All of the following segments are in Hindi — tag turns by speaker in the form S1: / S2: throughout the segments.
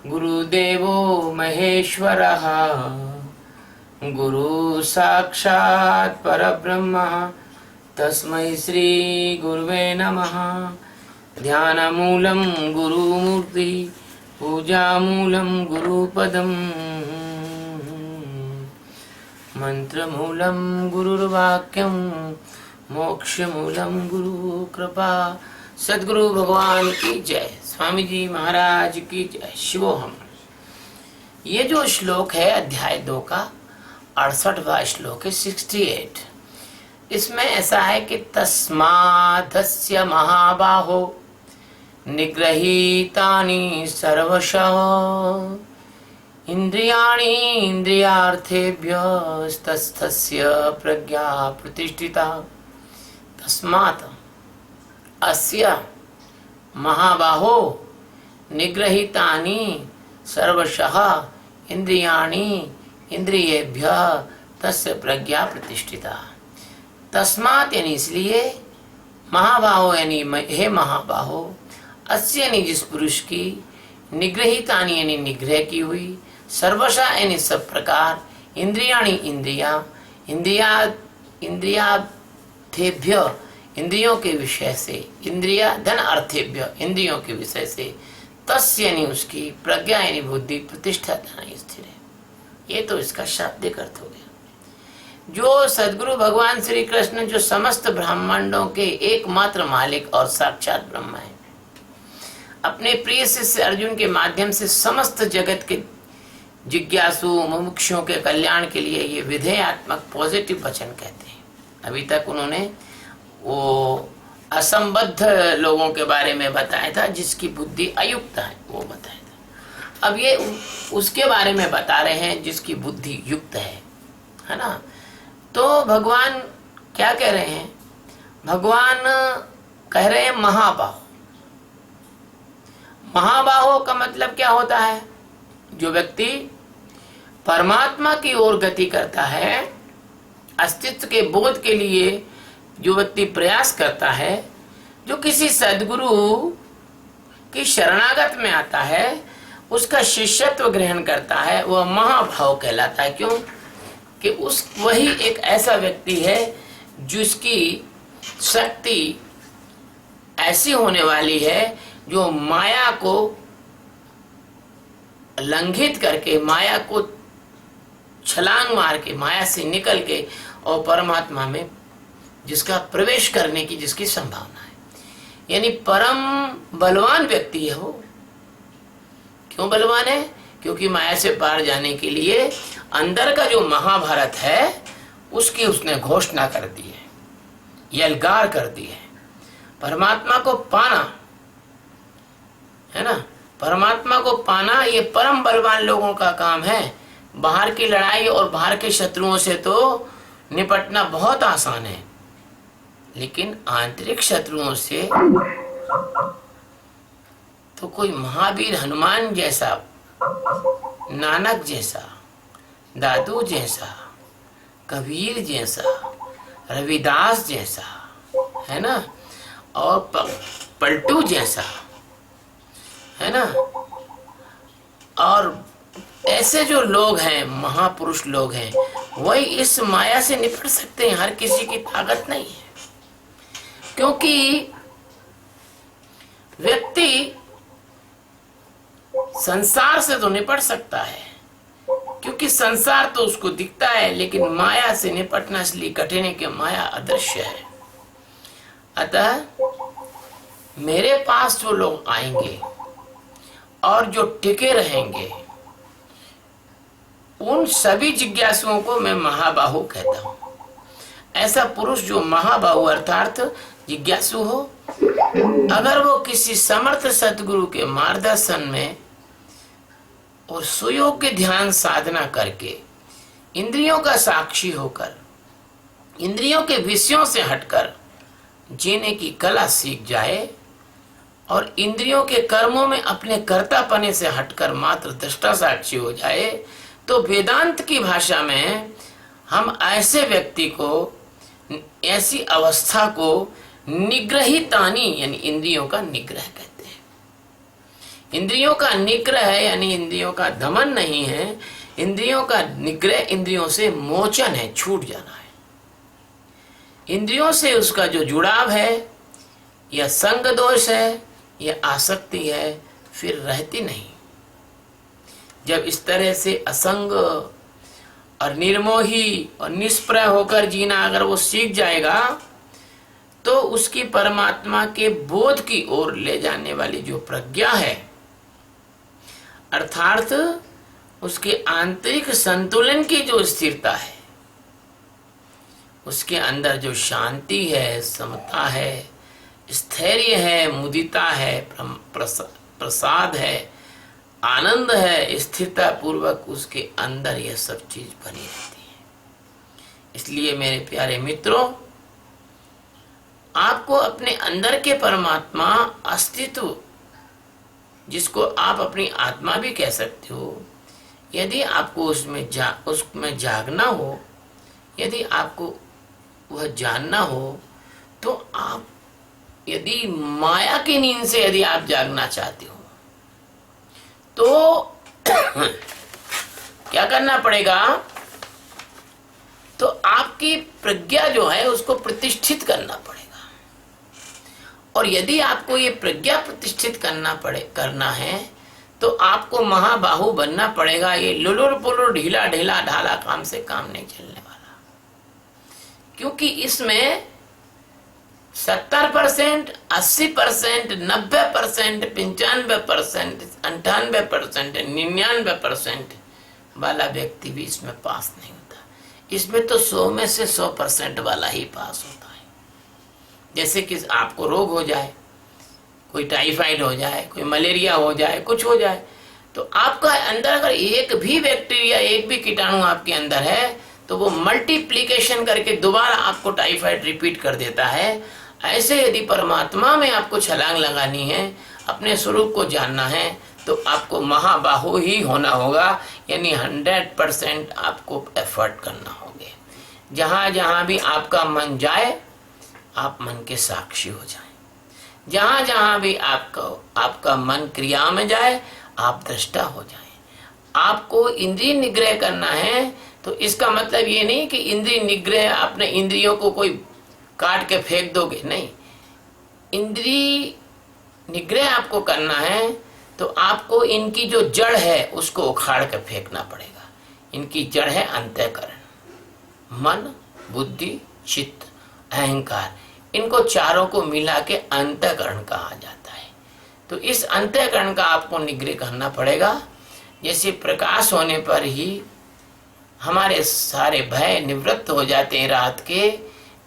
S1: गुरुदेवो महेश्वरः गुरु साक्षात् परब्रह्म तस्मै श्री गुरुवे नमः। ध्यानमूलं गुरुमूर्ति पूजामूलं गुरुपदं मंत्रमूलं गुरुर्वाक्यं मोक्षमूलं गुरुकृपा। सद्गुरु भगवान की जय। स्वामी जी महाराज की जय। शिवोहम। ये जो श्लोक है अध्याय 2 का 68वां श्लोक है 68। इसमें ऐसा है कि तस्मादस्य महाबाहो निगृहीतानि सर्वशः इंद्रियाणि इंद्रियार्थेभ्यस्तस्य प्रज्ञा प्रतिष्ठिता। तस्मात् अस्य महाबाहो निगृहीतानि सर्वशः इंद्रियाणि इंद्रियेभ्यः तस्य प्रज्ञा प्रतिष्ठिता। तस्मात् यानी इसलिए, महाबाहो यानी हे महाबाहो, अस्य यानी जिस पुरुष की, निगृहीतानि यानी निग्रह की हुई, सर्वशः यानी सब प्रकार, इंद्रियाणि इंद्रियार्थेभ्य इंद्रियों के विषय से, इंद्रिया धन अर्थेभ्य इंद्रियों के विषय से, तस्य यानी उसकी, प्रज्ञा यानी बुद्धि, प्रतिष्ठा स्थिर है। ये तो इसका शाब्दिक अर्थ हो गया। जो सद्गुरु भगवान श्री कृष्ण जो समस्त ब्रह्मांडों के एकमात्र मालिक और साक्षात ब्रह्म है, अपने प्रिय शिष्य अर्जुन के माध्यम से समस्त जगत के जिज्ञासु मुमुक्षुओं के कल्याण के लिए ये विधेयात्मक पॉजिटिव वचन कहते हैं। अभी तक उन्होंने वो असंबद्ध लोगों के बारे में बताया था, जिसकी बुद्धि अयुक्त है, वो बताया था। अब ये उसके बारे में बता रहे हैं जिसकी बुद्धि युक्त है ना। तो भगवान क्या कह रहे हैं? भगवान कह रहे हैं महाबाहो। महाबाहो का मतलब क्या होता है? जो व्यक्ति परमात्मा की ओर गति करता है, अस्तित्व के बोध के लिए जो व्यक्ति प्रयास करता है, जो किसी सद्गुरु की शरणागत में आता है, उसका शिष्यत्व ग्रहण करता है, वह महाभाव कहलाता है। क्यों? कि वही एक ऐसा व्यक्ति है जिसकी शक्ति ऐसी होने वाली है जो माया को लंघित करके, माया को छलांग मार के, माया से निकल के और परमात्मा में जिसका प्रवेश करने की जिसकी संभावना है, यानी परम बलवान व्यक्ति है वो। क्यों बलवान है? क्योंकि माया से पार जाने के लिए अंदर का जो महाभारत है उसकी उसने घोषणा कर दी है, यलगार कर दी है। परमात्मा को पाना है ना, परमात्मा को पाना ये परम बलवान लोगों का काम है। बाहर की लड़ाई और बाहर के शत्रुओं से तो निपटना बहुत आसान है, लेकिन आंतरिक शत्रुओं से तो कोई महावीर हनुमान जैसा, नानक जैसा, दादू जैसा, कबीर जैसा, रविदास जैसा, है ना, और पलटू जैसा, है ना, और ऐसे जो लोग हैं, महापुरुष लोग हैं, वही इस माया से निपट सकते हैं। हर किसी की ताकत नहीं है, क्योंकि व्यक्ति संसार से तो निपट सकता है, क्योंकि संसार तो उसको दिखता है, लेकिन माया से निपटना इसलिए कठिन है कि माया अदृश्य है। अतः मेरे पास जो लोग आएंगे और जो टिके रहेंगे, उन सभी जिज्ञासुओं को मैं महाबाहु कहता हूं। ऐसा पुरुष जो महाबाहु अर्थात जिज्ञासु हो, अगर वो किसी समर्थ सद्गुरु के मार्गदर्शन में और सुयोग्य ध्यान साधना करके, इंद्रियों का साक्षी होकर, इंद्रियों के विषयों से हटकर जीने की कला सीख जाए और इंद्रियों के कर्मों में अपने कर्तापने से हटकर मात्र दृष्टा साक्षी हो जाए, तो वेदांत की भाषा में हम ऐसे व्यक्ति को, ऐसी अवस्था को निग्रहितानि यानी इंद्रियों का निग्रह कहते हैं। इंद्रियों का निग्रह है, यानी इंद्रियों का दमन नहीं है, इंद्रियों का निग्रह इंद्रियों से मोचन है, छूट जाना है। इंद्रियों से उसका जो जुड़ाव है या संग दोष है या आसक्ति है, फिर रहती नहीं। जब इस तरह से असंग और निर्मोही और निष्प्रय होकर जीना अगर वो सीख जाएगा, तो उसकी परमात्मा के बोध की ओर ले जाने वाली जो प्रज्ञा है, अर्थात उसके आंतरिक संतुलन की जो स्थिरता है, उसके अंदर जो शांति है, समता है, स्थैर्य है, मुदिता है, प्रसाद है, आनंद है, स्थिरता पूर्वक उसके अंदर यह सब चीज बनी रहती है। इसलिए मेरे प्यारे मित्रों, आपको अपने अंदर के परमात्मा अस्तित्व, जिसको आप अपनी आत्मा भी कह सकते हो, यदि आपको उसमें जागना हो, यदि आपको वह जानना हो, तो आप यदि माया की नींद से यदि आप जागना चाहते हो, तो क्या करना पड़ेगा? तो आपकी प्रज्ञा जो है उसको प्रतिष्ठित करना पड़ेगा। और यदि आपको ये प्रज्ञा प्रतिष्ठित करना है, तो आपको महाबाहु बनना पड़ेगा। ये लुलुर पुलुर ढीला ढीला ढाला काम से काम नहीं चलने वाला, क्योंकि इसमें 70%, 80%, 90%, 95%, 98%, 99% वाला व्यक्ति भी इसमें पास नहीं होता। इसमें तो 100 में से 100% वाला ही पास होता है। जैसे कि आपको रोग हो जाए, कोई टाइफाइड हो जाए, कोई मलेरिया हो जाए, कुछ हो जाए, तो आपका अंदर अगर एक भी बैक्टीरिया, एक भी कीटाणु आपके अंदर है, तो वो मल्टीप्लीकेशन करके दोबारा आपको टाइफाइड रिपीट कर देता है। ऐसे यदि परमात्मा में आपको छलांग लगानी है, अपने स्वरूप को जानना है, तो आपको महाबाहु ही होना होगा, यानी 100% आपको एफर्ट करना होगा। जहाँ जहाँ भी आपका मन जाए, आप मन के साक्षी हो जाएं। जहाँ जहाँ भी आपका मन क्रिया में जाए, आप दृष्टा हो जाएं। आपको इंद्रिय निग्रह करना है, तो इसका मतलब ये नहीं कि इंद्रिय निग्रह अपने इंद्रियों को कोई काट के फेंक दोगे, नहीं। इंद्रिय निग्रह आपको करना है, तो आपको इनकी जो जड़ है उसको उखाड़ के फेंकना पड़ेगा। इनकी जड़ है अंतःकरण, मन, बुद्धि, चित्त, अहंकार। इनको चारों को मिला के अंतःकरण कहा जाता है। तो इस अंतःकरण का आपको निग्रह करना पड़ेगा। जैसे प्रकाश होने पर ही हमारे सारे भय निवृत्त हो जाते हैं रात के।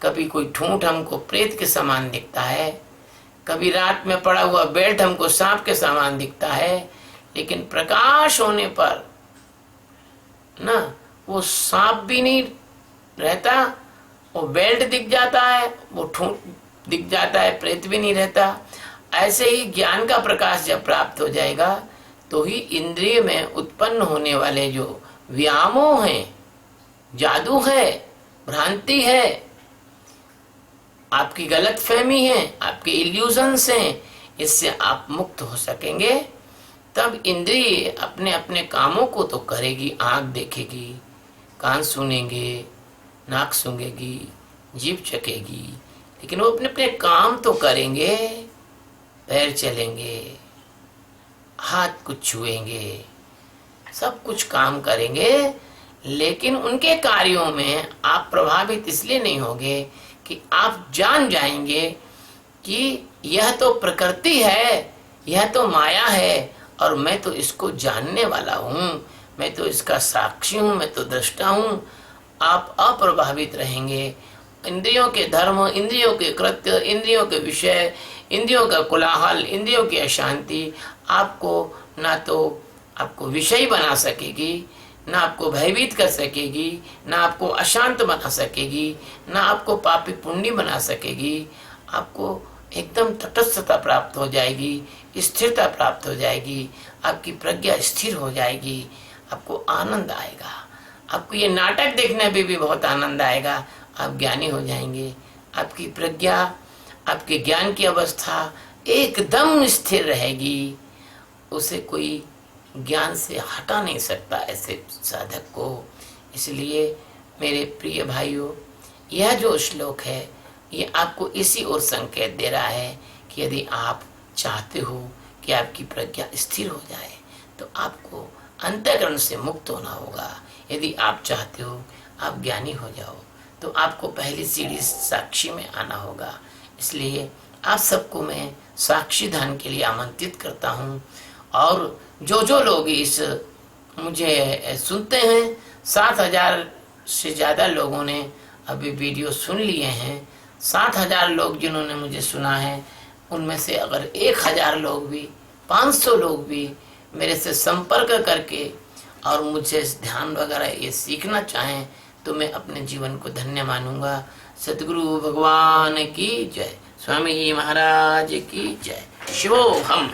S1: कभी कोई ठूंठ हमको प्रेत के समान दिखता है, कभी रात में पड़ा हुआ बेल्ट हमको सांप के समान दिखता है, लेकिन प्रकाश होने पर ना वो सांप भी नहीं रहता, वो बेल्ट दिख जाता है, वो ठूंठ दिख जाता है, प्रेत भी नहीं रहता। ऐसे ही ज्ञान का प्रकाश जब प्राप्त हो जाएगा, तो ही इंद्रिय में उत्पन्न होने वाले जो व्यामोह हैं, जादू है, भ्रांति है, आपकी गलत फहमी है, आपके इल्यूजन्स हैं, इससे आप मुक्त हो सकेंगे। तब इंद्रिय अपने अपने कामों को तो करेगी। आँख देखेगी, कान सुनेंगे, नाक सूंघेगी, जीभ चखेगी, लेकिन वो अपने अपने काम तो करेंगे। पैर चलेंगे, हाथ कुछ छुएंगे, सब कुछ काम करेंगे, लेकिन उनके कार्यों में आप प्रभावित इसलिए नहीं होंगे कि आप जान जाएंगे कि यह तो प्रकृति है, यह तो माया है, और मैं तो इसको जानने वाला हूँ, मैं तो इसका साक्षी हूँ, मैं तो दृष्टा हूँ। आप अप्रभावित रहेंगे। इंद्रियों के धर्म, इंद्रियों के कृत्य, इंद्रियों के विषय, इंद्रियों का कोलाहल, इंद्रियों की अशांति आपको ना तो आपको विषयी बना सकेगी, ना आपको भयभीत कर सकेगी, ना आपको अशांत बना सकेगी, ना आपको पापी पुण्य बना सकेगी। आपको एकदम तटस्थता प्राप्त हो जाएगी, स्थिरता प्राप्त हो जाएगी, आपकी प्रज्ञा स्थिर हो जाएगी, आपको आनंद आएगा। आपको ये नाटक देखने में भी बहुत आनंद आएगा। आप ज्ञानी हो जाएंगे। आपकी प्रज्ञा, आपके ज्ञान की अवस्था एकदम स्थिर रहेगी। उसे कोई ज्ञान से हटा नहीं सकता ऐसे साधक को। इसलिए मेरे प्रिय भाइयों, यह जो श्लोक है ये आपको इसी ओर संकेत दे रहा है कि यदि आप चाहते हो कि आपकी प्रज्ञा स्थिर हो जाए तो आपको अंतःकरण से मुक्त होना होगा। यदि आप चाहते हो आप ज्ञानी हो जाओ तो आपको पहली सीढ़ी साक्षी में आना होगा। इसलिए आप सबको मैं साक्षी ध्यान के लिए आमंत्रित करता हूँ। और जो लोग इस मुझे सुनते हैं, 7,000 से ज़्यादा लोगों ने अभी वीडियो सुन लिए हैं। 7,000 लोग जिन्होंने मुझे सुना है, उनमें से अगर 1,000 लोग भी, 500 लोग भी मेरे से संपर्क करके और मुझे ध्यान वगैरह ये सीखना चाहें तो मैं अपने जीवन को धन्य मानूंगा। सद्गुरु भगवान की जय, स्वामी जी महाराज की जय। शिवोहम।